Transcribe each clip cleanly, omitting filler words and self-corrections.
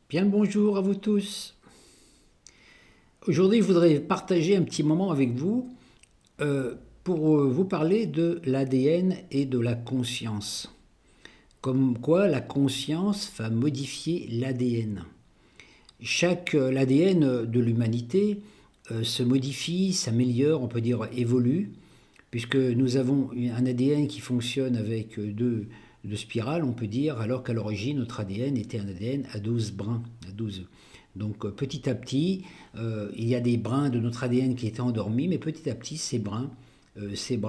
Bien le bonjour à vous tous. Aujourd'hui, je voudrais partager un petit moment avec vous pour vous parler de l'ADN et de la conscience. Comme quoi la conscience va modifier l'ADN. L'ADN de l'humanité se modifie, s'améliore, on peut dire évolue, puisque nous avons un ADN qui fonctionne avec deux spirales, on peut dire, alors qu'à l'origine, notre ADN était un ADN à 12 brins, à 12. Donc petit à petit, il y a des brins de notre ADN qui étaient endormis, mais petit à petit, ces brins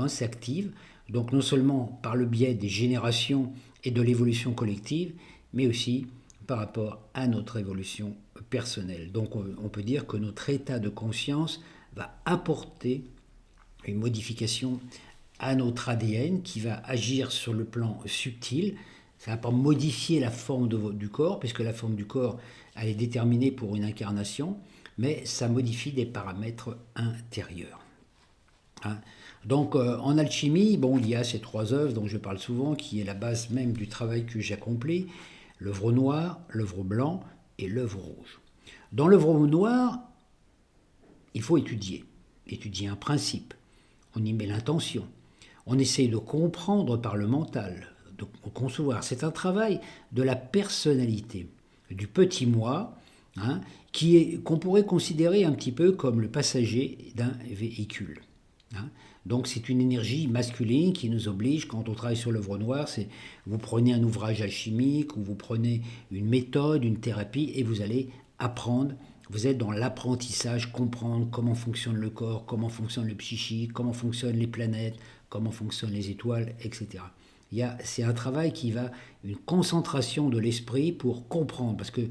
s'activent. Donc non seulement par le biais des générations et de l'évolution collective, mais aussi par rapport à notre évolution personnelle. Donc on peut dire que notre état de conscience va apporter une modification à notre ADN qui va agir sur le plan subtil. Ça ne va pas modifier la forme du corps, puisque la forme du corps elle est déterminée pour une incarnation, mais ça modifie des paramètres intérieurs. Hein. Donc en alchimie, bon, il y a ces trois œuvres dont je parle souvent, qui est la base même du travail que j'accomplis, l'œuvre noire, l'œuvre blanc et l'œuvre rouge. Dans l'œuvre noire, il faut étudier un principe, on y met l'intention, on essaye de comprendre par le mental, de concevoir. C'est un travail de la personnalité, du petit moi, hein, qu'on pourrait considérer un petit peu comme le passager d'un véhicule. Hein. Donc c'est une énergie masculine qui nous oblige, quand on travaille sur l'œuvre noire, c'est vous prenez un ouvrage alchimique ou vous prenez une méthode, une thérapie et vous allez apprendre. Vous êtes dans l'apprentissage, comprendre comment fonctionne le corps, comment fonctionne le psychique, comment fonctionnent les planètes, comment fonctionnent les étoiles, etc. C'est un travail qui va, une concentration de l'esprit pour comprendre, parce que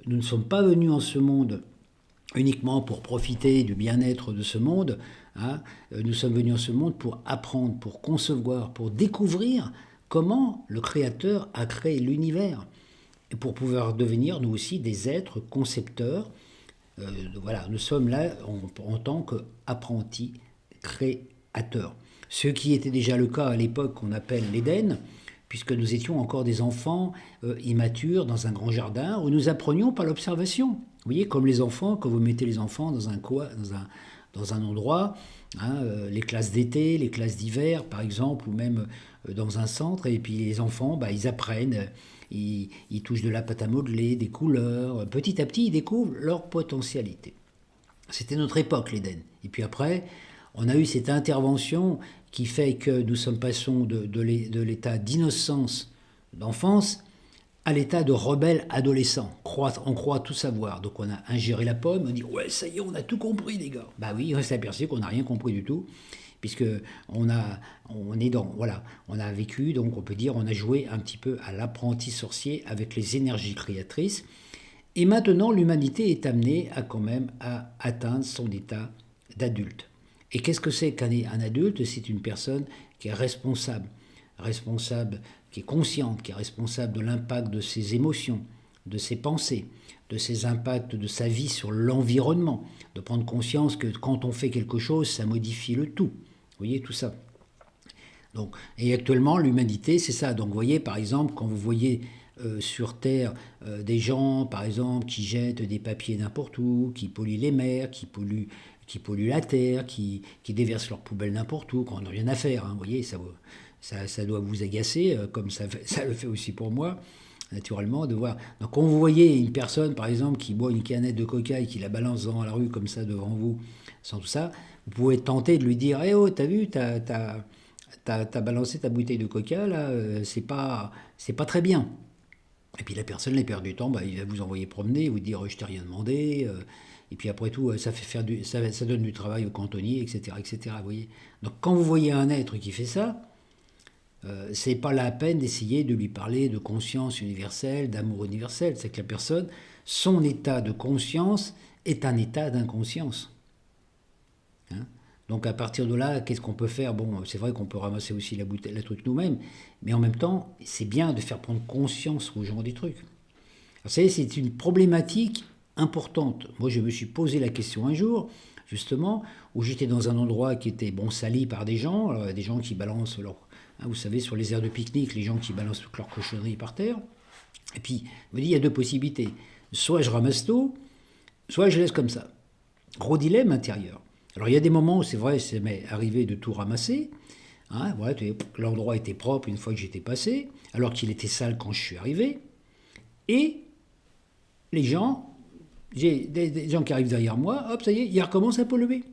nous ne sommes pas venus en ce monde uniquement pour profiter du bien-être de ce monde. Hein. Nous sommes venus en ce monde pour apprendre, pour concevoir, pour découvrir comment le Créateur a créé l'univers. Et pour pouvoir devenir, nous aussi, des êtres concepteurs. Voilà, nous sommes là en tant qu'apprentis créateurs. Ce qui était déjà le cas à l'époque qu'on appelle l'Éden, puisque nous étions encore des enfants immatures dans un grand jardin où nous apprenions par l'observation. Vous voyez, comme les enfants, quand vous mettez les enfants dans un endroit, hein, les classes d'été, les classes d'hiver par exemple, ou même dans un centre, et puis les enfants, bah, ils apprennent, ils touchent de la pâte à modeler, des couleurs, petit à petit ils découvrent leur potentialité. C'était notre époque, l'Éden. Et puis après, on a eu cette intervention qui fait que nous sommes passons de l'état d'innocence, d'enfance, à l'état de rebelle adolescent. On croit tout savoir. Donc on a ingéré la pomme, on dit ouais, ça y est, on a tout compris, les gars. Bah oui, on s'est aperçu qu'on n'a rien compris du tout, puisque on a vécu, donc on peut dire, on a joué un petit peu à l'apprenti sorcier avec les énergies créatrices. Et maintenant, l'humanité est amenée à quand même à atteindre son état d'adulte. Et qu'est-ce que c'est qu'un adulte? C'est une personne qui est responsable, qui est consciente, qui est responsable de l'impact de ses émotions, de ses pensées, de ses impacts de sa vie sur l'environnement, de prendre conscience que quand on fait quelque chose, ça modifie le tout. Vous voyez tout ça. Donc, et actuellement, l'humanité, c'est ça. Donc, vous voyez, par exemple, quand vous voyez sur Terre des gens, par exemple, qui jettent des papiers n'importe où, qui polluent les mers, qui polluent la Terre, qui déversent leurs poubelles n'importe où, quand on n'a rien à faire. Hein, vous voyez, ça doit vous agacer, comme ça le fait aussi pour moi, naturellement, de voir. Donc, quand vous voyez une personne, par exemple, qui boit une canette de coca et qui la balance dans la rue comme ça devant vous, sans tout ça, vous pouvez tenter de lui dire: Eh oh, t'as vu, t'as balancé ta bouteille de coca, là, c'est pas très bien. Et puis la personne, les perd du temps, bah, il va vous envoyer promener, vous dire je t'ai rien demandé, et puis après tout, ça fait faire ça donne du travail au cantonnier, etc., etc. Vous voyez. Donc quand vous voyez un être qui fait ça, c'est pas la peine d'essayer de lui parler de conscience universelle, d'amour universel. C'est que la personne, son état de conscience est un état d'inconscience. Hein. Donc à partir de là, qu'est-ce qu'on peut faire? Bon, c'est vrai qu'on peut ramasser aussi la bouteille, la truc nous-mêmes, mais en même temps, c'est bien de faire prendre conscience aux gens des trucs. Alors, vous savez, c'est une problématique importante. Moi, je me suis posé la question un jour, justement, où j'étais dans un endroit qui était sali par des gens qui balancent hein, vous savez, sur les aires de pique-nique, les gens qui balancent toute leur cochonnerie par terre. Et puis, je me dis, il y a deux possibilités. soit je ramasse tout, soit je laisse comme ça. Gros dilemme intérieur. Alors il y a des moments où c'est vrai, ça m'est arrivé de tout ramasser. Hein, voilà, l'endroit était propre une fois que j'étais passé, alors qu'il était sale quand je suis arrivé. Et les gens, j'ai des gens qui arrivent derrière moi, hop, ça y est, ils recommencent à polluer.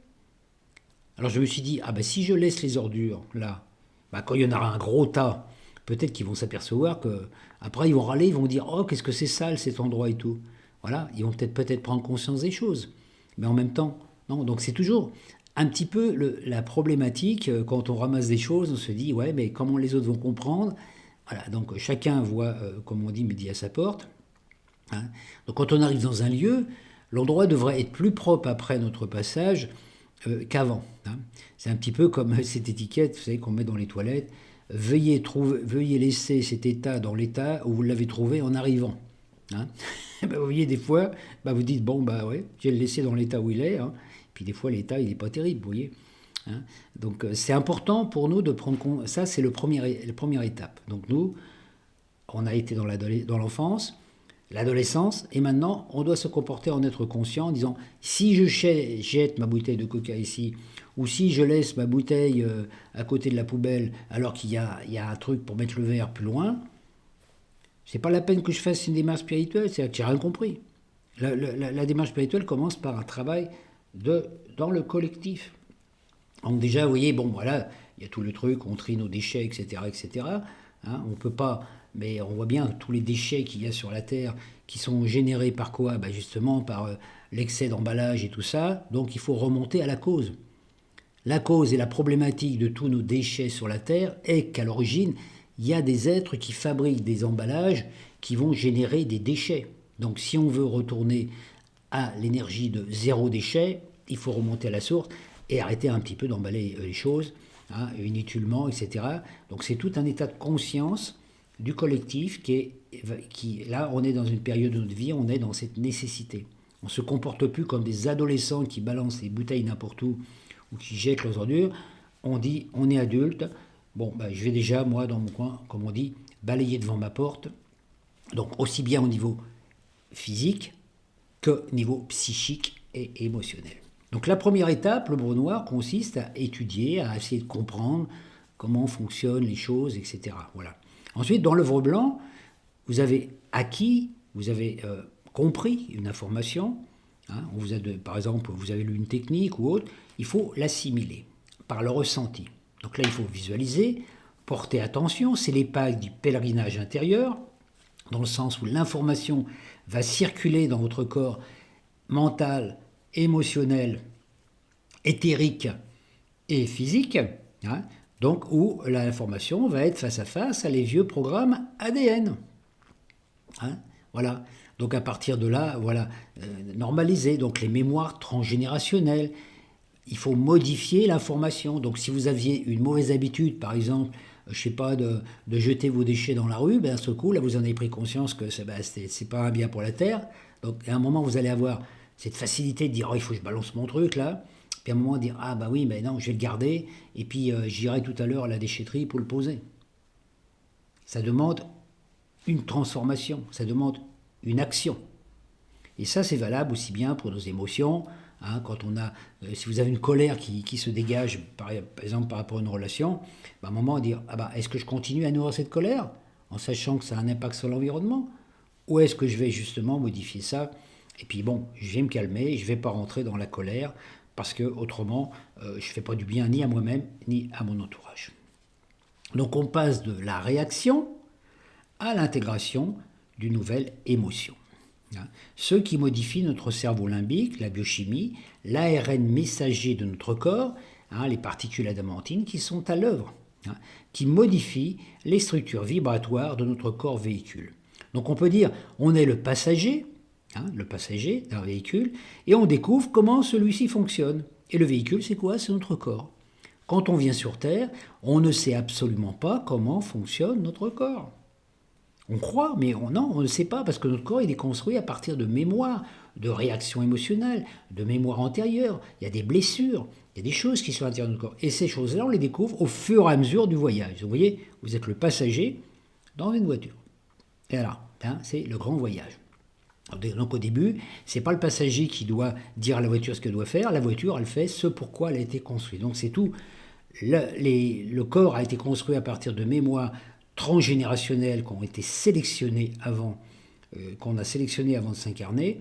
Alors je me suis dit, ah ben si je laisse les ordures là, bah, quand il y en aura un gros tas, peut-être qu'ils vont s'apercevoir que après ils vont râler, ils vont dire, oh qu'est-ce que c'est sale cet endroit et tout. Voilà, ils vont peut-être prendre conscience des choses. Mais en même temps, non. Donc c'est toujours un petit peu la problématique quand on ramasse des choses, on se dit, ouais, mais comment les autres vont comprendre. Voilà, donc chacun voit, comme on dit, midi à sa porte. Hein. Donc quand on arrive dans un lieu, l'endroit devrait être plus propre après notre passage qu'avant. Hein. C'est un petit peu comme cette étiquette, vous savez, qu'on met dans les toilettes. Veuillez laisser cet état dans l'état où vous l'avez trouvé en arrivant. Hein. Ben, vous voyez, des fois, ben, vous dites, bon, bah ouais, je vais le laisser dans l'état où il est. Hein. Puis des fois, l'état, il n'est pas terrible, vous voyez. Hein. Donc c'est important pour nous de prendre compte. Ça, c'est la première étape. Donc nous, on a été dans l'enfance, l'adolescence, et maintenant, on doit se comporter en être conscient en disant, si je jette ma bouteille de coca ici, ou si je laisse ma bouteille à côté de la poubelle, alors qu'il y a un truc pour mettre le verre plus loin, c'est pas la peine que je fasse une démarche spirituelle, c'est-à-dire que j'ai rien compris. La démarche spirituelle commence par un travail dans le collectif. Donc déjà, vous voyez, bon, voilà, il y a tout le truc, on trie nos déchets, etc., etc. Hein, on peut pas, mais on voit bien tous les déchets qu'il y a sur la Terre qui sont générés par quoi? Ben justement, par l'excès d'emballage et tout ça. Donc il faut remonter à la cause. La cause et la problématique de tous nos déchets sur la Terre est qu'à l'origine, il y a des êtres qui fabriquent des emballages qui vont générer des déchets. Donc si on veut retourner à l'énergie de zéro déchet, il faut remonter à la source et arrêter un petit peu d'emballer les choses, hein, inutilement, etc. Donc c'est tout un état de conscience du collectif là, on est dans une période de notre vie, on est dans cette nécessité. On ne se comporte plus comme des adolescents qui balancent les bouteilles n'importe où ou qui jettent leurs ordures. On dit, on est adulte, bon, ben, je vais déjà, moi, dans mon coin, comme on dit, balayer devant ma porte. Donc aussi bien au niveau physique que au niveau psychique et émotionnel. Donc la première étape, le Breau Noir, consiste à étudier, à essayer de comprendre comment fonctionnent les choses, etc. Voilà. Ensuite, dans l'œuvre blanc, vous avez acquis, vous avez compris une information. Hein, par exemple, vous avez lu une technique ou autre, il faut l'assimiler par le ressenti. Donc là, il faut visualiser, porter attention, c'est l'épave du pèlerinage intérieur, dans le sens où l'information va circuler dans votre corps mental, émotionnel, éthérique et physique, hein, donc où l'information va être face à face à les vieux programmes ADN. Hein, voilà. Donc à partir de là, voilà, normaliser donc les mémoires transgénérationnelles. Il faut modifier l'information. Donc si vous aviez une mauvaise habitude, par exemple, je sais pas, de jeter vos déchets dans la rue, ben à ce coup, là, vous en avez pris conscience que c'est pas un bien pour la Terre. Donc à un moment, vous allez avoir cette facilité de dire, oh, il faut que je balance mon truc là. Puis à un moment, dire, ah bah oui, mais non, je vais le garder. Et puis j'irai tout à l'heure à la déchetterie pour le poser. Ça demande une transformation, ça demande une action. Et ça, c'est valable aussi bien pour nos émotions. Hein, quand on a, si vous avez une colère qui se dégage, par exemple par rapport à une relation, bah, à un moment, dire, ah bah, est-ce que je continue à nourrir cette colère, en sachant que ça a un impact sur l'environnement, ou est-ce que je vais justement modifier ça, et puis bon, je vais me calmer, je ne vais pas rentrer dans la colère, parce que autrement, je ne fais pas du bien ni à moi-même, ni à mon entourage. Donc on passe de la réaction à l'intégration d'une nouvelle émotion. Ce qui modifie notre cerveau limbique, la biochimie, l'ARN messager de notre corps, les particules adamantines qui sont à l'œuvre, qui modifient les structures vibratoires de notre corps véhicule. Donc on peut dire, on est le passager d'un véhicule, et on découvre comment celui-ci fonctionne. Et le véhicule, c'est quoi? C'est notre corps. Quand on vient sur Terre, on ne sait absolument pas comment fonctionne notre corps. On croit, mais non, on ne sait pas, parce que notre corps il est construit à partir de mémoires, de réactions émotionnelles, de mémoires antérieures. Il y a des blessures, il y a des choses qui sont à l'intérieur de notre corps. Et ces choses-là, on les découvre au fur et à mesure du voyage. Vous voyez, vous êtes le passager dans une voiture. Et là, c'est le grand voyage. Donc au début, c'est pas le passager qui doit dire à la voiture ce qu'elle doit faire, la voiture elle fait ce pourquoi elle a été construite. Donc c'est tout. Le corps a été construit à partir de mémoires transgénérationnelles qui ont été sélectionnées avant, qu'on a sélectionnées avant de s'incarner.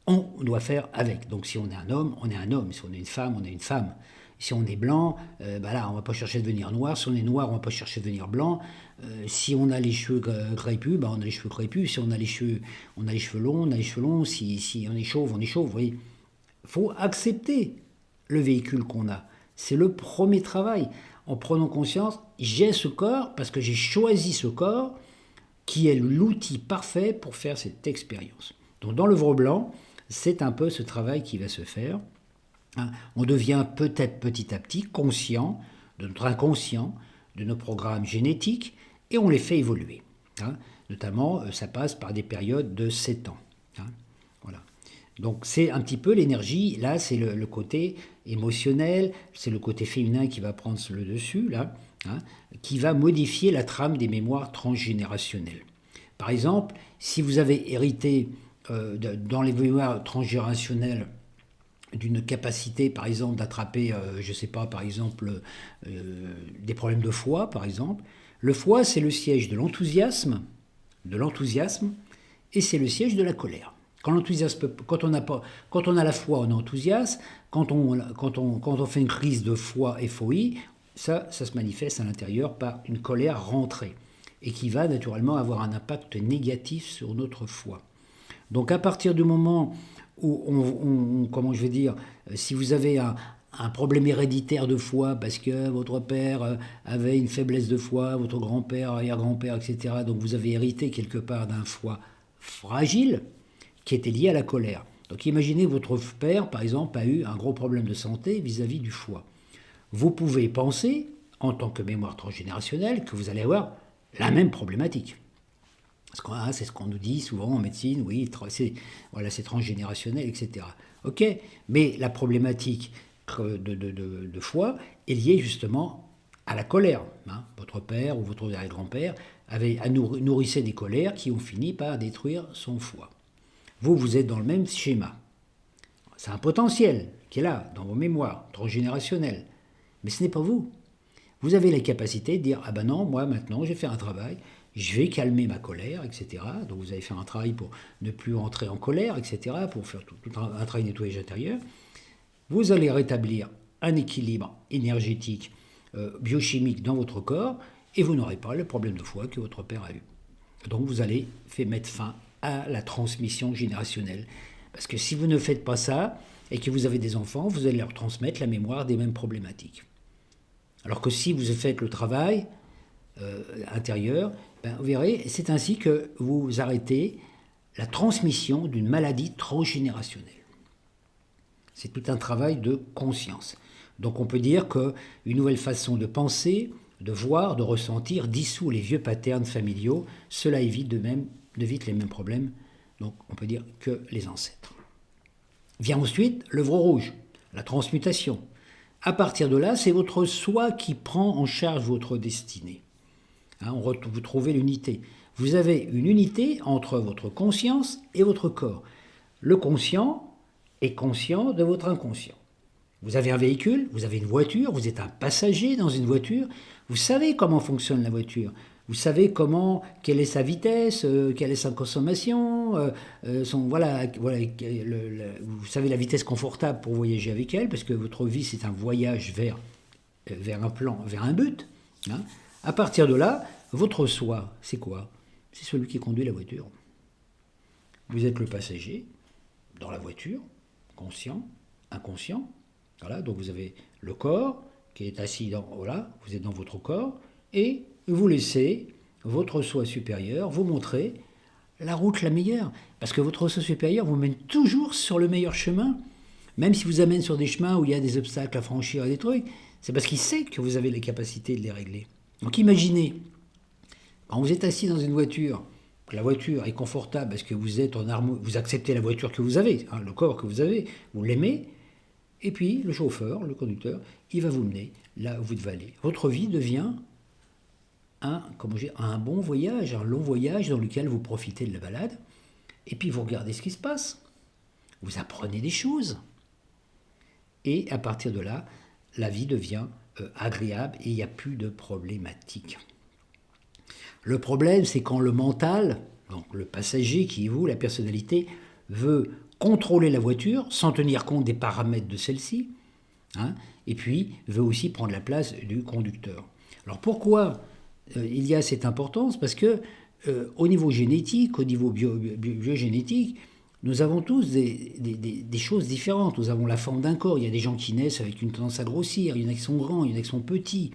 On doit faire avec. Donc si on est un homme, on est un homme. Si on est une femme, on est une femme. Si on est blanc, là, on ne va pas chercher à devenir noir. Si on est noir, on ne va pas chercher à devenir blanc. Si on a les cheveux crépus, on a les cheveux crépus. Si on a les cheveux longs, on a les cheveux longs. Si on est chauve, on est chauve. Vous voyez, il faut accepter le véhicule qu'on a. C'est le premier travail. En prenant conscience, j'ai ce corps parce que j'ai choisi ce corps qui est l'outil parfait pour faire cette expérience. Donc dans l'œuvre blanc, c'est un peu ce travail qui va se faire. On devient peut-être petit à petit conscient de notre inconscient, de nos programmes génétiques, et on les fait évoluer. Notamment, ça passe par des périodes de 7 ans. Voilà. Donc c'est un petit peu l'énergie, là c'est le côté émotionnel, c'est le côté féminin qui va prendre le dessus, là, qui va modifier la trame des mémoires transgénérationnelles. Par exemple, si vous avez hérité dans les mémoires transgénérationnelles d'une capacité, par exemple, d'attraper, je ne sais pas, par exemple, des problèmes de foie, par exemple. Le foie, c'est le siège de l'enthousiasme, et c'est le siège de la colère. Quand on a la foi, on est enthousiaste. Quand on fait une crise de foi et folie, ça se manifeste à l'intérieur par une colère rentrée et qui va naturellement avoir un impact négatif sur notre foi. Donc à partir du moment où comment je vais dire, si vous avez un problème héréditaire de foi parce que votre père avait une faiblesse de foi, votre grand-père, arrière-grand-père, etc., donc vous avez hérité quelque part d'un foie fragile qui était lié à la colère. Donc imaginez votre père, par exemple, a eu un gros problème de santé vis-à-vis du foie. Vous pouvez penser, en tant que mémoire transgénérationnelle, que vous allez avoir la même problématique. C'est ce qu'on nous dit souvent en médecine, oui, c'est transgénérationnel, etc. Ok, mais la problématique de foie est liée justement à la colère. Votre père ou votre grand-père nourrissait des colères qui ont fini par détruire son foie. Vous êtes dans le même schéma. C'est un potentiel qui est là, dans vos mémoires transgénérationnelles. Mais ce n'est pas vous. Vous avez la capacité de dire « Ah ben non, moi maintenant j'ai fait un travail, je vais calmer ma colère, etc. » Donc vous allez faire un travail pour ne plus entrer en colère, etc., pour faire tout un travail de nettoyage intérieur. Vous allez rétablir un équilibre énergétique, biochimique dans votre corps, et vous n'aurez pas le problème de foie que votre père a eu. Donc vous allez mettre fin à la transmission générationnelle. Parce que si vous ne faites pas ça, et que vous avez des enfants, vous allez leur transmettre la mémoire des mêmes problématiques. Alors que si vous faites le travail intérieur, vous verrez, c'est ainsi que vous arrêtez la transmission d'une maladie transgénérationnelle. C'est tout un travail de conscience. Donc on peut dire qu'une nouvelle façon de penser, de voir, de ressentir dissout les vieux patterns familiaux. Cela évite les mêmes problèmes, donc on peut dire que les ancêtres. Vient ensuite l'œuvre rouge, la transmutation. À partir de là, c'est votre soi qui prend en charge votre destinée. Vous trouvez l'unité. Vous avez une unité entre votre conscience et votre corps. Le conscient est conscient de votre inconscient. Vous avez un véhicule, vous avez une voiture, vous êtes un passager dans une voiture, vous savez comment fonctionne la voiture. Vous savez quelle est sa vitesse, quelle est sa consommation, vous savez la vitesse confortable pour voyager avec elle, parce que votre vie c'est un voyage vers un plan, vers un but. À partir de là, votre soi, c'est quoi? C'est celui qui conduit la voiture. Vous êtes le passager dans la voiture, conscient, inconscient. Voilà, donc vous avez le corps qui est assis vous êtes dans votre corps, et vous laissez votre soi supérieur vous montrer la route la meilleure. Parce que votre soi supérieur vous mène toujours sur le meilleur chemin, même si vous amène sur des chemins où il y a des obstacles à franchir et des trucs, c'est parce qu'il sait que vous avez les capacités de les régler. Donc imaginez, quand vous êtes assis dans une voiture, que la voiture est confortable parce que vous êtes en harmonie, vous acceptez la voiture que vous avez, le corps que vous avez, vous l'aimez, et puis le chauffeur, le conducteur, il va vous mener là où vous devez aller. Votre vie devient un bon voyage, un long voyage dans lequel vous profitez de la balade, Et puis vous regardez ce qui se passe. Vous apprenez des choses. Et à partir de là, la vie devient agréable et il n'y a plus de problématiques. Le problème, c'est quand le mental, donc le passager qui est vous, la personnalité, veut contrôler la voiture sans tenir compte des paramètres de celle-ci, hein, et puis veut aussi prendre la place du conducteur. Alors pourquoi il y a cette importance? Parce que au niveau génétique, au niveau biogénétique, nous avons tous des choses différentes. Nous avons la forme d'un corps. Il y a des gens qui naissent avec une tendance à grossir, il y en a qui sont grands, il y en a qui sont petits.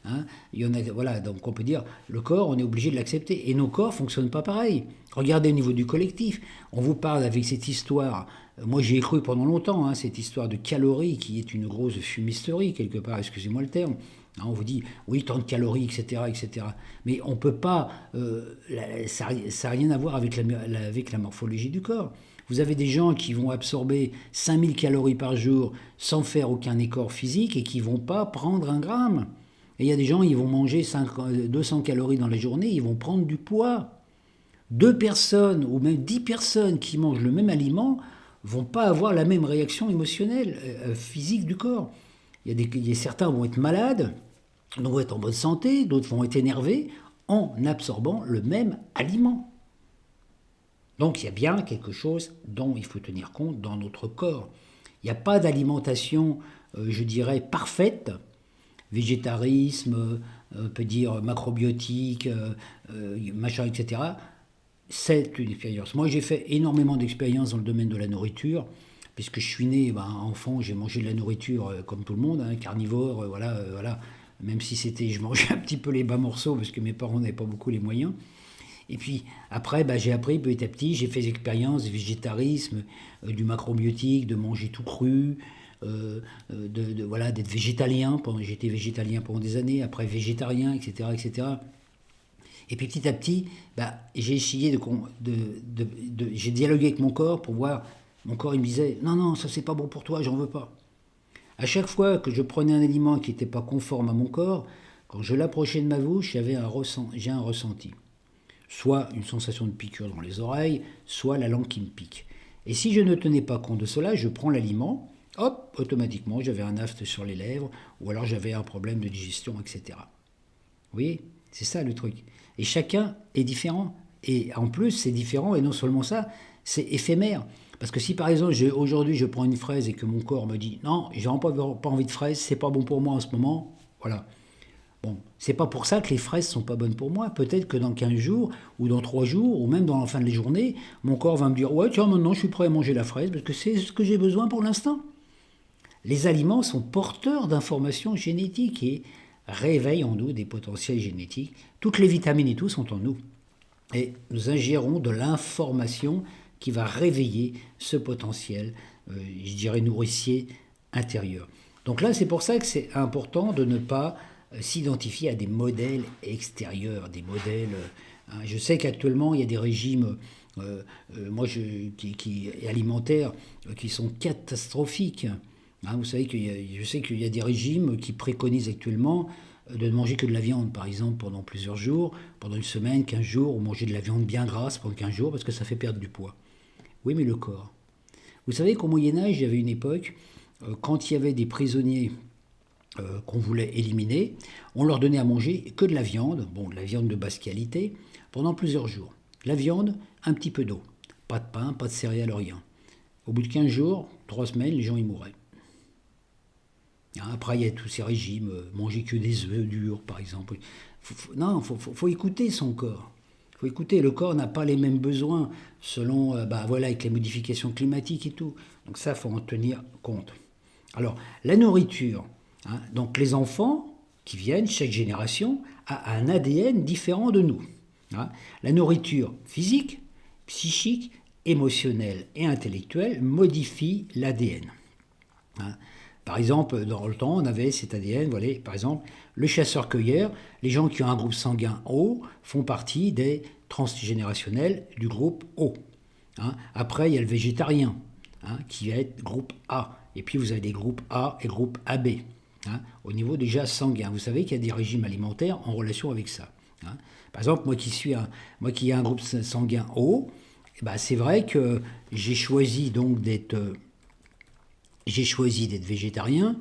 Hein. Il y en a, voilà, donc on peut dire, le corps, on est obligé de l'accepter. Et nos corps ne fonctionnent pas pareil. Regardez au niveau du collectif. On vous parle avec cette histoire, moi j'y ai cru pendant longtemps, hein, cette histoire de calories qui est une grosse fumisterie quelque part, excusez-moi le terme. Hein, on vous dit, oui, tant de calories, etc. etc. Mais on ne peut pas, ça n'a rien à voir avec la morphologie du corps. Vous avez des gens qui vont absorber 5000 calories par jour sans faire aucun effort physique et qui ne vont pas prendre un gramme. Et il y a des gens, ils vont manger 200 calories dans la journée, ils vont prendre du poids. 2 personnes ou même 10 personnes qui mangent le même aliment vont pas avoir la même réaction émotionnelle, physique du corps. Certains vont être malades, d'autres vont être en bonne santé, d'autres vont être énervés en absorbant le même aliment. Donc il y a bien quelque chose dont il faut tenir compte dans notre corps. Il n'y a pas d'alimentation, je dirais, parfaite. Végétarisme, on peut dire macrobiotique, machin, etc. C'est une expérience. Moi, j'ai fait énormément d'expériences dans le domaine de la nourriture, puisque je suis né enfant, j'ai mangé de la nourriture comme tout le monde, hein, carnivore, voilà. Même si je mangeais un petit peu les bas morceaux, parce que mes parents n'avaient pas beaucoup les moyens. Et puis après, j'ai appris petit à petit, j'ai fait des expériences de végétarisme, du macrobiotique, de manger tout cru, voilà, d'être végétalien. J'étais végétalien pendant des années, après végétarien, etc., etc. Et puis petit à petit, j'ai essayé j'ai dialogué avec mon corps pour voir. Mon corps il me disait non, ça c'est pas bon pour toi, j'en veux pas. À chaque fois que je prenais un aliment qui n'était pas conforme à mon corps, quand je l'approchais de ma bouche, j'ai un ressenti. Soit une sensation de piqûre dans les oreilles, soit la langue qui me pique. Et si je ne tenais pas compte de cela, je prends l'aliment, hop, automatiquement j'avais un afte sur les lèvres, ou alors j'avais un problème de digestion, etc. Vous voyez, c'est ça le truc. Et chacun est différent. Et en plus, c'est différent, et non seulement ça, c'est éphémère. Parce que si par exemple, aujourd'hui, je prends une fraise et que mon corps me dit « Non, j'ai vraiment pas envie de fraise, c'est pas bon pour moi en ce moment », voilà. Bon, c'est pas pour ça que les fraises sont pas bonnes pour moi. Peut-être que dans 15 jours, ou dans 3 jours, ou même dans la fin de la journée, mon corps va me dire « Ouais, tiens, maintenant, je suis prêt à manger la fraise, parce que c'est ce que j'ai besoin pour l'instant ». Les aliments sont porteurs d'informations génétiques et réveillent en nous des potentiels génétiques. Toutes les vitamines et tout sont en nous. Et nous ingérons de l'information qui va réveiller ce potentiel, je dirais, nourricier intérieur. Donc là, c'est pour ça que c'est important de ne pas s'identifier à des modèles extérieurs, des modèles... Je sais qu'actuellement, il y a des régimes alimentaires qui sont catastrophiques. Vous savez je sais qu'il y a des régimes qui préconisent actuellement de ne manger que de la viande, par exemple, pendant plusieurs jours, pendant une semaine, 15 jours, ou manger de la viande bien grasse pendant 15 jours, parce que ça fait perdre du poids. Oui, mais le corps. Vous savez qu'au Moyen-Âge, il y avait une époque, quand il y avait des prisonniers qu'on voulait éliminer, on leur donnait à manger que de la viande, de la viande de basse qualité, pendant plusieurs jours. La viande, un petit peu d'eau. Pas de pain, pas de céréales, rien. Au bout de 15 jours, 3 semaines, les gens y mouraient. Après, il y a tous ces régimes, manger que des œufs durs, par exemple. Il faut écouter son corps. Il faut écouter, le corps n'a pas les mêmes besoins selon, avec les modifications climatiques et tout. Donc ça, il faut en tenir compte. Alors, la nourriture, donc les enfants qui viennent, chaque génération, a un ADN différent de nous. La nourriture physique, psychique, émotionnelle et intellectuelle modifie l'ADN. Par exemple, dans le temps, on avait cet ADN, voilà, par exemple, le chasseur-cueilleur, les gens qui ont un groupe sanguin O font partie des transgénérationnels du groupe O. Après, il y a le végétarien, qui va être groupe A. Et puis, vous avez des groupes A et groupe AB, au niveau déjà sanguin. Vous savez qu'il y a des régimes alimentaires en relation avec ça. Par exemple, moi qui ai un groupe sanguin O, Eh ben, c'est vrai que j'ai choisi d'être végétarien,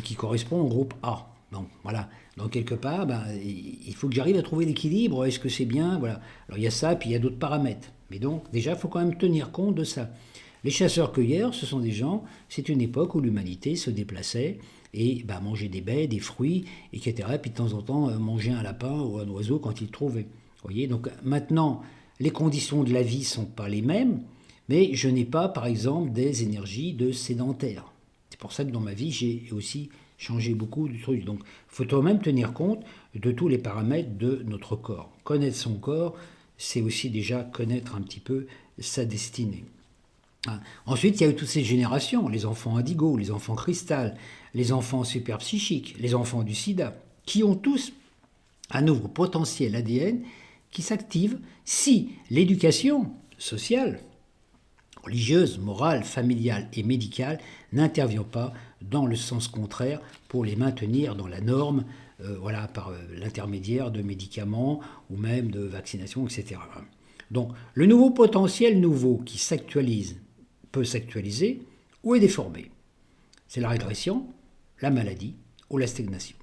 qui correspond au groupe A. Donc voilà. Donc quelque part, ben, il faut que j'arrive à trouver l'équilibre. Est-ce que c'est bien? Voilà. Alors il y a ça, puis il y a d'autres paramètres. Mais donc déjà, il faut quand même tenir compte de ça. Les chasseurs-cueilleurs, ce sont des gens, c'est une époque où l'humanité se déplaçait et bah, mangeait des baies, des fruits, etc. Et puis de temps en temps, mangeait un lapin ou un oiseau quand il le trouvait. Vous voyez, donc maintenant, les conditions de la vie ne sont pas les mêmes, mais je n'ai pas, par exemple, des énergies de sédentaire. C'est pour ça que dans ma vie, j'ai aussi changé beaucoup de trucs. Donc, il faut quand même tenir compte de tous les paramètres de notre corps. Connaître son corps, c'est aussi déjà connaître un petit peu sa destinée. Hein. Ensuite, il y a eu toutes ces générations, les enfants indigo, les enfants cristal, les enfants superpsychiques, les enfants du sida, qui ont tous un nouveau potentiel ADN qui s'active si l'éducation sociale, religieuse, morale, familiale et médicale n'intervient pas dans le sens contraire pour les maintenir dans la norme, voilà, par l'intermédiaire de médicaments ou même de vaccinations, etc. Donc le nouveau potentiel nouveau qui s'actualise peut s'actualiser ou est déformé. C'est la régression, la maladie ou la stagnation.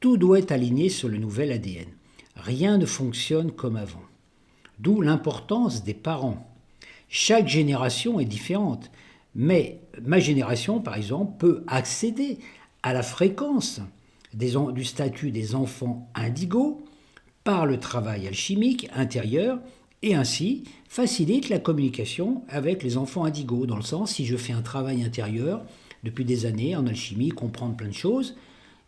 Tout doit être aligné sur le nouvel ADN. Rien ne fonctionne comme avant. D'où l'importance des parents. Chaque génération est différente, mais ma génération, par exemple, peut accéder à la fréquence du statut des enfants indigos par le travail alchimique intérieur et ainsi facilite la communication avec les enfants indigos. Dans le sens, si je fais un travail intérieur depuis des années en alchimie, comprendre plein de choses,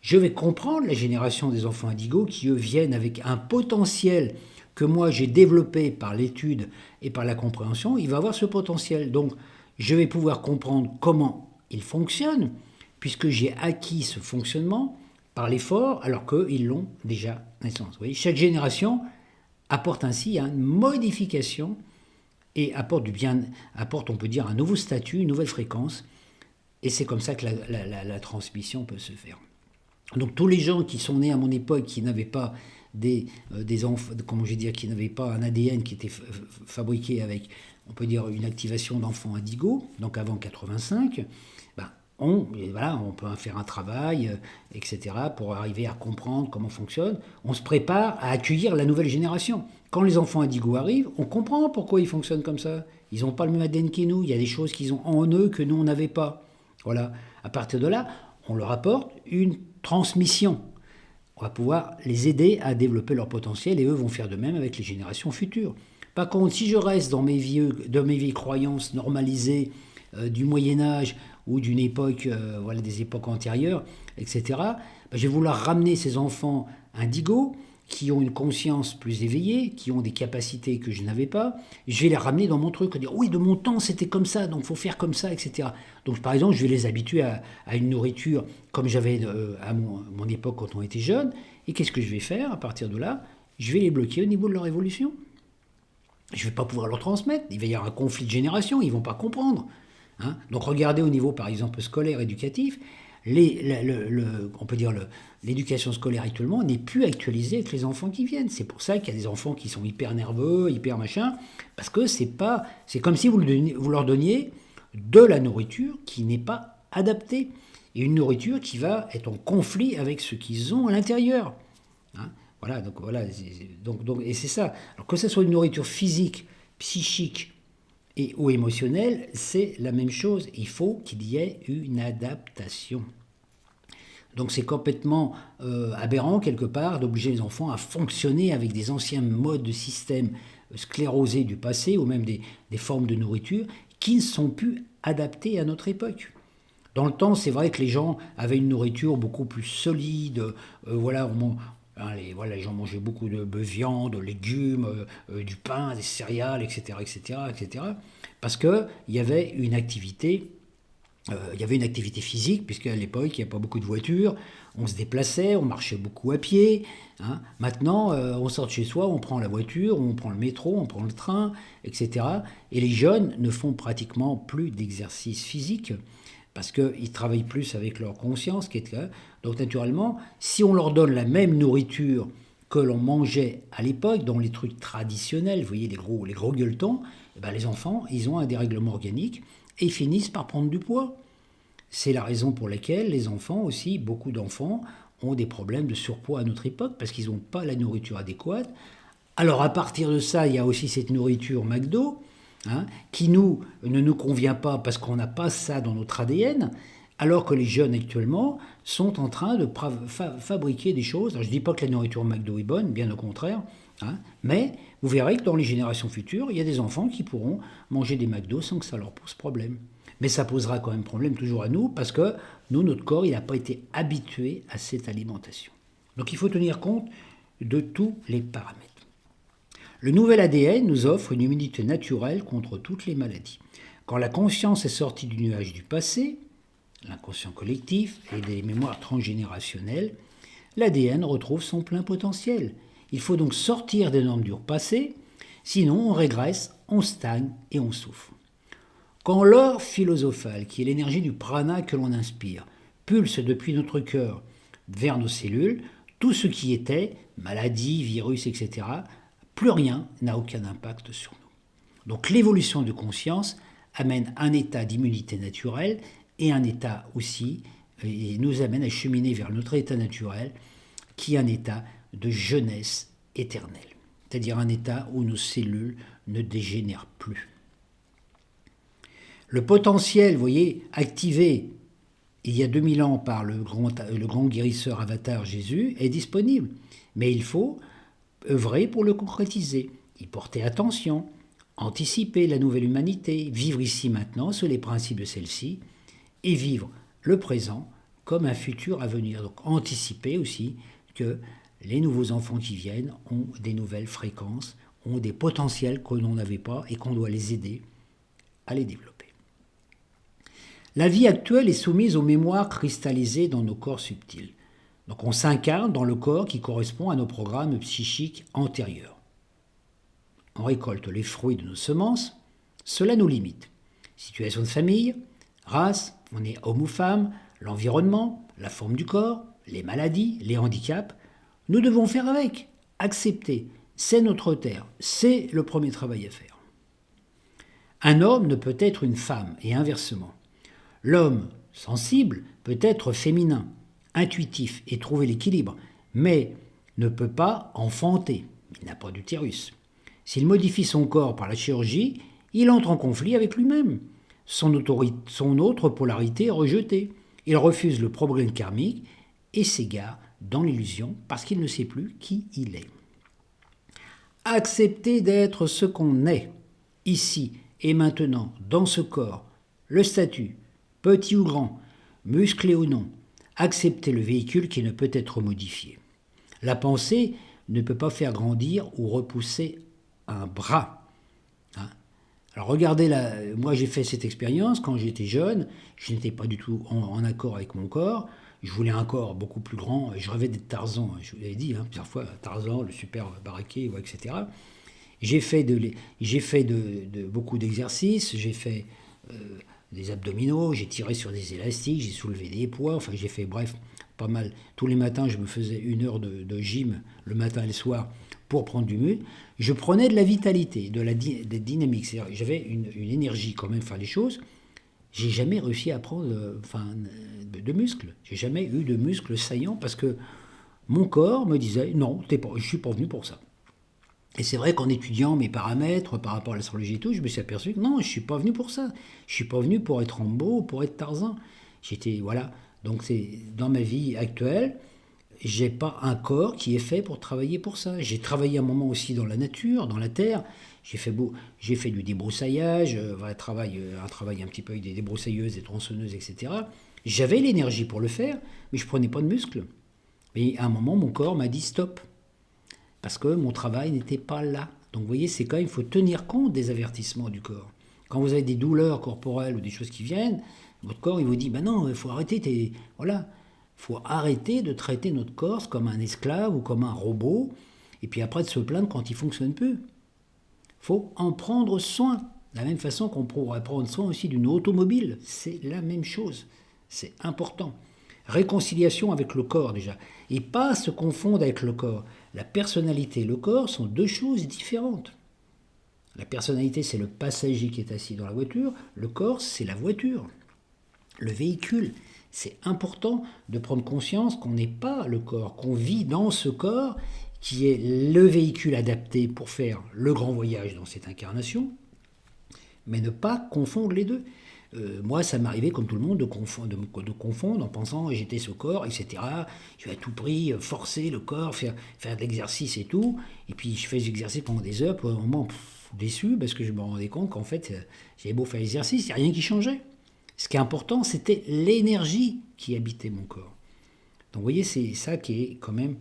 je vais comprendre la génération des enfants indigos qui, eux, viennent avec un potentiel que moi j'ai développé par l'étude et par la compréhension. Il va avoir ce potentiel. Donc, je vais pouvoir comprendre comment il fonctionne, puisque j'ai acquis ce fonctionnement par l'effort, alors qu'ils l'ont déjà naissance. Vous voyez, chaque génération apporte ainsi une modification et apporte, on peut dire, un nouveau statut, une nouvelle fréquence. Et c'est comme ça que la transmission peut se faire. Donc tous les gens qui sont nés à mon époque, qui n'avaient pas des enfants, comment je vais dire, qui n'avaient pas un ADN qui était fabriqué avec, on peut dire, une activation d'enfants indigos, donc avant 85, ben, on peut faire un travail, etc., pour arriver à comprendre comment fonctionne. On se prépare à accueillir la nouvelle génération. Quand les enfants indigos arrivent, on comprend pourquoi ils fonctionnent comme ça. Ils n'ont pas le même ADN que nous. Il y a des choses qu'ils ont en eux que nous, on n'avait pas. Voilà. À partir de là, on leur apporte une transmission. On va pouvoir les aider à développer leur potentiel et eux vont faire de même avec les générations futures. Par contre, si je reste dans mes vieilles croyances normalisées du Moyen-Âge ou d'une époque, voilà, des époques antérieures, etc., ben, je vais vouloir ramener ces enfants indigos qui ont une conscience plus éveillée, qui ont des capacités que je n'avais pas, je vais les ramener dans mon truc, dire oui, de mon temps c'était comme ça, donc il faut faire comme ça, etc. Donc par exemple, je vais les habituer à une nourriture comme j'avais à mon époque quand on était jeune, et qu'est-ce que je vais faire à partir de là? Je vais les bloquer au niveau de leur évolution. Je ne vais pas pouvoir leur transmettre, il va y avoir un conflit de génération, ils ne vont pas comprendre. Hein. Donc regardez au niveau par exemple scolaire, éducatif, on peut dire l'éducation scolaire actuellement n'est plus actualisée avec les enfants qui viennent. C'est pour ça qu'il y a des enfants qui sont hyper nerveux, hyper machin, parce que c'est comme si vous leur donniez de la nourriture qui n'est pas adaptée. Et une nourriture qui va être en conflit avec ce qu'ils ont à l'intérieur. Hein. Voilà, et c'est ça. Alors que ce soit une nourriture physique, psychique ou émotionnelle, c'est la même chose. Il faut qu'il y ait une adaptation. Donc c'est complètement aberrant quelque part d'obliger les enfants à fonctionner avec des anciens modes de système sclérosés du passé ou même des formes de nourriture qui ne sont plus adaptées à notre époque. Dans le temps, c'est vrai que les gens avaient une nourriture beaucoup plus solide. Les gens mangeaient beaucoup de viande, de légumes, du pain, des céréales, etc., etc., etc. Parce qu'il y avait une activité. Il y avait une activité physique, puisqu'à l'époque, il n'y avait pas beaucoup de voitures, on se déplaçait, on marchait beaucoup à pied. Hein. Maintenant, on sort de chez soi, on prend la voiture, on prend le métro, on prend le train, etc. Et les jeunes ne font pratiquement plus d'exercice physique, parce qu'ils travaillent plus avec leur conscience. Donc naturellement, si on leur donne la même nourriture que l'on mangeait à l'époque, dans les trucs traditionnels, vous voyez les gros gueuletons, eh ben les enfants, ils ont un dérèglement organique et ils finissent par prendre du poids. C'est la raison pour laquelle les enfants aussi, beaucoup d'enfants, ont des problèmes de surpoids à notre époque parce qu'ils n'ont pas la nourriture adéquate. Alors à partir de ça, il y a aussi cette nourriture McDo, qui ne nous convient pas parce qu'on n'a pas ça dans notre ADN, alors que les jeunes actuellement sont en train de fabriquer des choses. Alors, je ne dis pas que la nourriture McDo est bonne, bien au contraire, mais vous verrez que dans les générations futures, il y a des enfants qui pourront manger des McDo sans que ça leur pose problème. Mais ça posera quand même problème toujours à nous, parce que nous, notre corps, il n'a pas été habitué à cette alimentation. Donc il faut tenir compte de tous les paramètres. Le nouvel ADN nous offre une immunité naturelle contre toutes les maladies. Quand la conscience est sortie du nuage du passé, l'inconscient collectif et des mémoires transgénérationnelles, l'ADN retrouve son plein potentiel. Il faut donc sortir des normes du passé, sinon on régresse, on stagne et on souffre. Quand l'or philosophal, qui est l'énergie du prana que l'on inspire, pulse depuis notre cœur vers nos cellules, tout ce qui était, maladies, virus, etc., plus rien n'a aucun impact sur nous. Donc l'évolution de conscience amène un état d'immunité naturelle et un état aussi, et nous amène à cheminer vers notre état naturel, qui est un état de jeunesse éternelle, c'est-à-dire un état où nos cellules ne dégénèrent plus. Le potentiel, vous voyez, activé il y a 2000 ans par le grand guérisseur avatar Jésus est disponible, mais il faut œuvrer pour le concrétiser, y porter attention, anticiper la nouvelle humanité, vivre ici maintenant sous les principes de celle-ci, et vivre le présent comme un futur à venir. Donc anticiper aussi que les nouveaux enfants qui viennent ont des nouvelles fréquences, ont des potentiels que l'on n'avait pas et qu'on doit les aider à les développer. La vie actuelle est soumise aux mémoires cristallisées dans nos corps subtils. Donc on s'incarne dans le corps qui correspond à nos programmes psychiques antérieurs. On récolte les fruits de nos semences, cela nous limite. Situation de famille, race, on est homme ou femme, l'environnement, la forme du corps, les maladies, les handicaps. Nous devons faire avec, accepter. C'est notre terre, c'est le premier travail à faire. Un homme ne peut être une femme et inversement. L'homme sensible peut être féminin, intuitif et trouver l'équilibre, mais ne peut pas enfanter. Il n'a pas d'utérus. S'il modifie son corps par la chirurgie, il entre en conflit avec lui-même. Son autre polarité est rejetée. Il refuse le problème karmique et s'égare dans l'illusion parce qu'il ne sait plus qui il est. Accepter d'être ce qu'on est, ici et maintenant, dans ce corps, le statut, petit ou grand, musclé ou non, accepter le véhicule qui ne peut être modifié. La pensée ne peut pas faire grandir ou repousser un bras. Alors regardez, moi j'ai fait cette expérience quand j'étais jeune, je n'étais pas du tout en accord avec mon corps, je voulais un corps beaucoup plus grand, je rêvais d'être Tarzan, je vous l'avais dit plusieurs fois, Tarzan, le super baraqué, etc. J'ai fait beaucoup d'exercices, j'ai fait des abdominaux, j'ai tiré sur des élastiques, j'ai soulevé des poids, enfin j'ai fait pas mal. Tous les matins je me faisais 1 heure de gym le matin et le soir pour prendre du muscle. Je prenais de la vitalité, de la dynamique, c'est-à-dire j'avais une énergie quand même faire les choses. J'ai jamais réussi à prendre de muscles, j'ai jamais eu de muscles saillants parce que mon corps me disait non, je suis pas venu pour ça. Et c'est vrai qu'en étudiant mes paramètres par rapport à l'astrologie et tout, je me suis aperçu que non, je ne suis pas venu pour ça. Je ne suis pas venu pour être Rambo, pour être Tarzan. Donc c'est dans ma vie actuelle, j'ai pas un corps qui est fait pour travailler pour ça. J'ai travaillé un moment aussi dans la nature, dans la terre. J'ai fait du débroussaillage, un travail un petit peu avec des débroussailleuses, des tronçonneuses, etc. J'avais l'énergie pour le faire, mais je prenais pas de muscles. Mais à un moment, mon corps m'a dit stop. Parce que mon travail n'était pas là. Donc vous voyez, c'est quand même, il faut tenir compte des avertissements du corps. Quand vous avez des douleurs corporelles ou des choses qui viennent, votre corps, il vous dit, non, il faut arrêter, faut arrêter de traiter notre corps comme un esclave ou comme un robot, et puis après de se plaindre quand il ne fonctionne plus. Il faut en prendre soin. De la même façon qu'on pourrait prendre soin aussi d'une automobile, c'est la même chose. C'est important. Réconciliation avec le corps déjà. Et pas se confondre avec le corps. La personnalité et le corps sont deux choses différentes. La personnalité, c'est le passager qui est assis dans la voiture. Le corps, c'est la voiture, le véhicule. C'est important de prendre conscience qu'on n'est pas le corps, qu'on vit dans ce corps qui est le véhicule adapté pour faire le grand voyage dans cette incarnation, mais ne pas confondre les deux. Moi, ça m'arrivait, comme tout le monde, de confondre en pensant j'étais ce corps, etc. Je vais à tout prix forcer le corps, faire de l'exercice et tout. Et puis, je fais des exercices pendant des heures, pour un moment déçu, parce que je me rendais compte qu'en fait, j'avais beau faire l'exercice, il n'y a rien qui changeait. Ce qui est important, c'était l'énergie qui habitait mon corps. Donc, vous voyez, c'est ça qui est quand même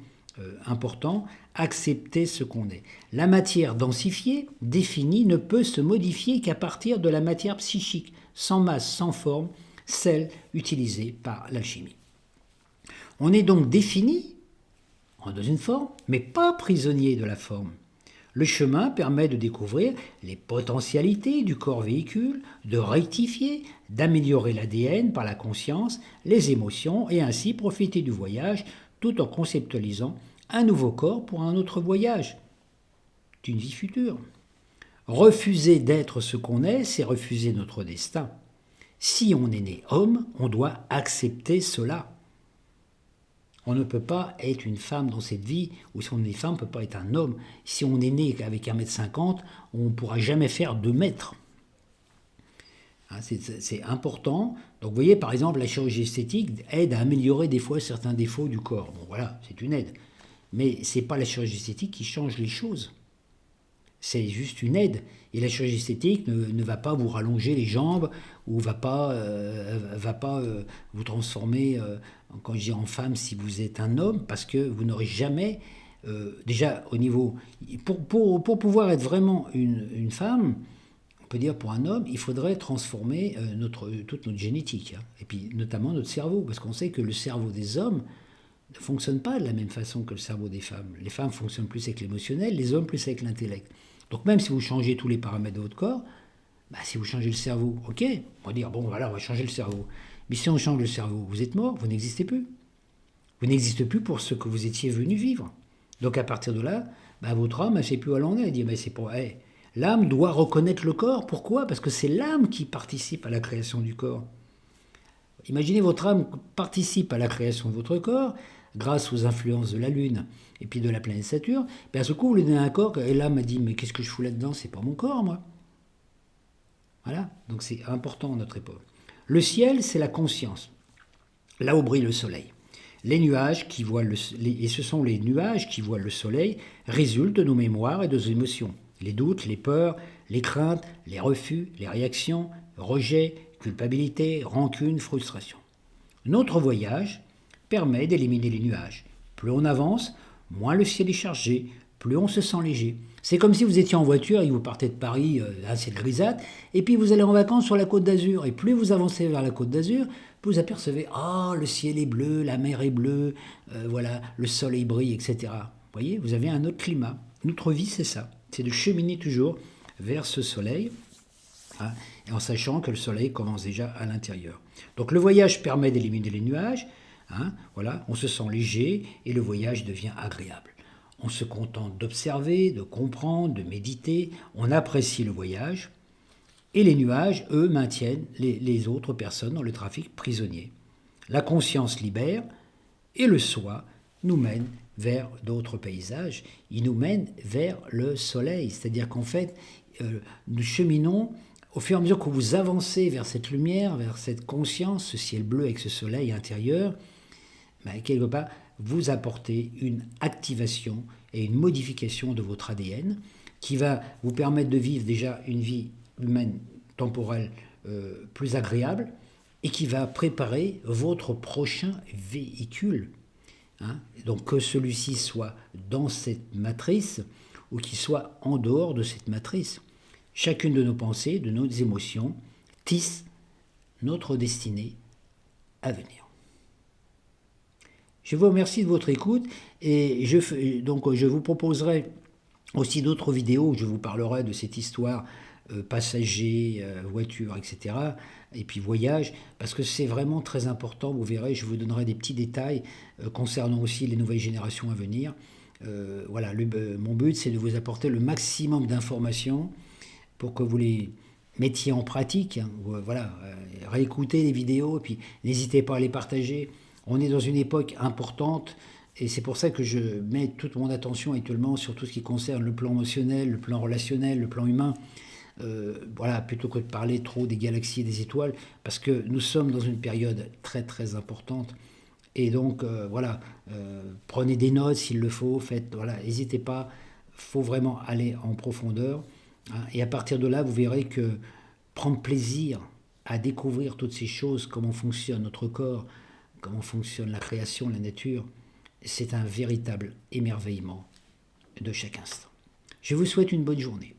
important, accepter ce qu'on est. La matière densifiée, définie, ne peut se modifier qu'à partir de la matière psychique, sans masse, sans forme, celle utilisée par l'alchimie. On est donc défini dans une forme, mais pas prisonnier de la forme. Le chemin permet de découvrir les potentialités du corps véhicule, de rectifier, d'améliorer l'ADN par la conscience, les émotions, et ainsi profiter du voyage tout en conceptualisant un nouveau corps pour un autre voyage d'une vie future. Refuser d'être ce qu'on est, c'est refuser notre destin. Si on est né homme, on doit accepter cela. On ne peut pas être une femme dans cette vie, ou si on est femme, on ne peut pas être un homme. Si on est né avec 1,50 m, on ne pourra jamais faire 2 mètres. C'est important. Donc vous voyez, par exemple, la chirurgie esthétique aide à améliorer des fois certains défauts du corps. Bon voilà, c'est une aide. Mais ce n'est pas la chirurgie esthétique qui change les choses. C'est juste une aide. Et la chirurgie esthétique ne va pas vous rallonger les jambes ou va pas vous transformer, quand je dis en femme, si vous êtes un homme, parce que vous n'aurez jamais, déjà au niveau... Pour pouvoir être vraiment une femme, on peut dire pour un homme, il faudrait transformer toute notre génétique, hein, et puis notamment notre cerveau, parce qu'on sait que le cerveau des hommes ne fonctionne pas de la même façon que le cerveau des femmes. Les femmes fonctionnent plus avec l'émotionnel, les hommes plus avec l'intellect. Donc même si vous changez tous les paramètres de votre corps, si vous changez le cerveau, ok, on va dire, bon voilà, on va changer le cerveau. Mais si on change le cerveau, vous êtes mort, vous n'existez plus. Vous n'existez plus pour ce que vous étiez venu vivre. Donc à partir de là, votre âme, elle ne sait plus où elle en est. Elle dit, c'est pour... l'âme doit reconnaître le corps. Pourquoi? Parce que c'est l'âme qui participe à la création du corps. Imaginez votre âme participe à la création de votre corps, grâce aux influences de la Lune et puis de la planète Saturne, à ce coup, vous lui donnez un corps, et l'âme a dit, mais qu'est-ce que je fous là-dedans? C'est pas mon corps, moi. Voilà, donc c'est important à notre époque. Le ciel, c'est la conscience, là où brille le soleil. Les nuages qui voient et ce sont les nuages qui voient le soleil, résultent de nos mémoires et de nos émotions. Les doutes, les peurs, les craintes, les refus, les réactions, rejet, culpabilité, rancune, frustration. Notre voyage permet d'éliminer les nuages. Plus on avance, moins le ciel est chargé, plus on se sent léger. C'est comme si vous étiez en voiture et vous partez de Paris, c'est grisâtre, et puis vous allez en vacances sur la Côte d'Azur. Et plus vous avancez vers la Côte d'Azur, plus vous apercevez, le ciel est bleu, la mer est bleue, voilà, le soleil brille, etc. Vous voyez, vous avez un autre climat. Notre vie, c'est ça. C'est de cheminer toujours vers ce soleil, hein, et en sachant que le soleil commence déjà à l'intérieur. Donc le voyage permet d'éliminer les nuages, hein, voilà, on se sent léger et le voyage devient agréable. On se contente d'observer, de comprendre, de méditer, on apprécie le voyage, et les nuages, eux, maintiennent les autres personnes dans le trafic prisonnier. La conscience libère, et le soi nous mène vers d'autres paysages, il nous mène vers le soleil, c'est-à-dire qu'en fait, nous cheminons au fur et à mesure que vous avancez vers cette lumière, vers cette conscience, ce ciel bleu avec ce soleil intérieur, quelque part, vous apportez une activation et une modification de votre ADN qui va vous permettre de vivre déjà une vie humaine temporelle plus agréable et qui va préparer votre prochain véhicule. Hein, donc que celui-ci soit dans cette matrice ou qu'il soit en dehors de cette matrice. Chacune de nos pensées, de nos émotions, tisse notre destinée à venir. Je vous remercie de votre écoute et je vous proposerai Aussi d'autres vidéos où je vous parlerai de cette histoire passagers, voitures, etc. Et puis voyage, parce que c'est vraiment très important. Vous verrez, je vous donnerai des petits détails concernant aussi les nouvelles générations à venir. Voilà, mon but, c'est de vous apporter le maximum d'informations pour que vous les mettiez en pratique. Hein. Voilà, réécoutez les vidéos, et puis n'hésitez pas à les partager. On est dans une époque importante, et c'est pour ça que je mets toute mon attention actuellement sur tout ce qui concerne le plan émotionnel, le plan relationnel, le plan humain. Voilà, plutôt que de parler trop des galaxies et des étoiles, parce que nous sommes dans une période très très importante. Et donc, voilà, prenez des notes s'il le faut, faites, voilà, n'hésitez pas, faut vraiment aller en profondeur. Hein, et à partir de là, vous verrez que prendre plaisir à découvrir toutes ces choses, comment fonctionne notre corps, comment fonctionne la création, la nature, c'est un véritable émerveillement de chaque instant. Je vous souhaite une bonne journée.